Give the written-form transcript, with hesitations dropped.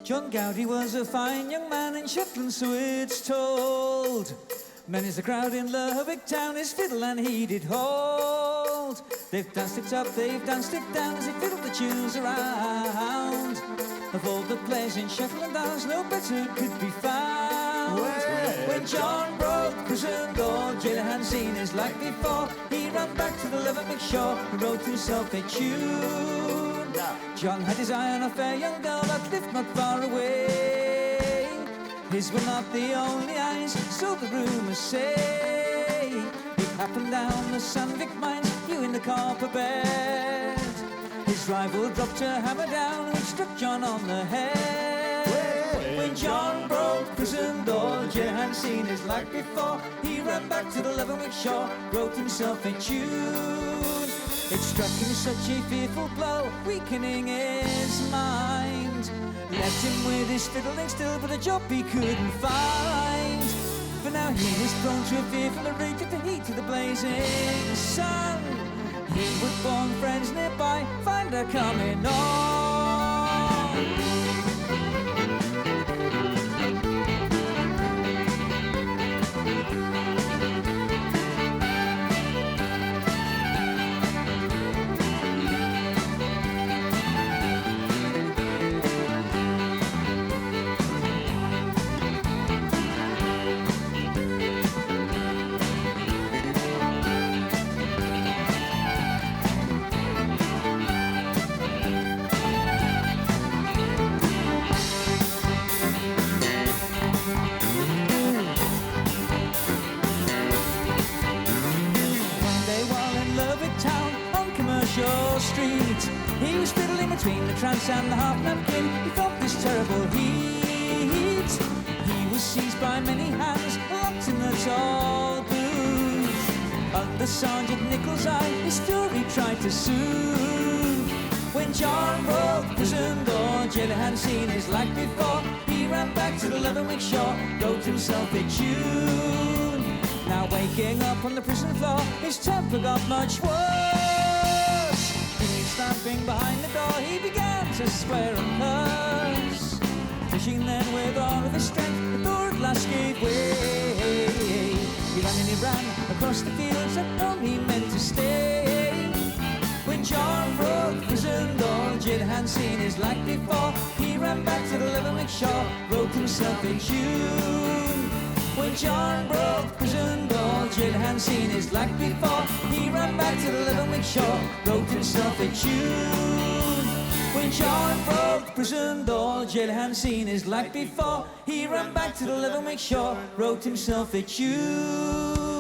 John Gaudie was a fine young man in Shetland, so it's told. Many's the crowd in Lerwick town, his fiddle and he did hold. They've danced it up, they've danced it down as he fiddled the tunes around. Of all the players in Shetland Downs, no better could be found. When John broke prison door, jail hadn't seen his like before. He ran back to the Lerwick shore and wrote himself a tune. John had his eye on a fair young girl that lived not far away. His were not the only eyes, so the rumours say. It happened down the Sandvik mines, you in the copper bed. His rival dropped a hammer down, which struck John on the head. When John broke prison door, jail hadn't seen his like before. He ran back to the Lerwick shore, wrote himself a tune. It struck him such a fearful blow, weakening his mind. Left him with his fiddling still, but a job he couldn't find. For now he was prone to a fearful rage of the heat of the blazing sun. He would warn friends nearby, find her coming on. Street. He was fiddling between the trance and the half napkin. He felt this terrible heat. He was seized by many hands, locked in the tall booth. Under Sergeant Nichols' eye, his fury tried to soothe. When John broke prison door, jail hadn't seen his like before. He ran back to the Lerwick shore, wrote himself a tune. Now waking up on the prison floor, his temper got much worse. Stamping behind the door, he began to swear and curse. Pushing then with all of his strength, the door at last gave way. He ran and he ran across the fields and home he meant to stay. When John broke prison door, jail hadn't seen his like before. He ran back to the Lerwick shore, wrote himself a tune. When John broke prison door, jail hadn't seen his like before. He ran back to the Lerwick shore, wrote himself a tune. When John broke prison door, jail hadn't seen his like before. He ran back to the Lerwick shore, wrote himself a tune.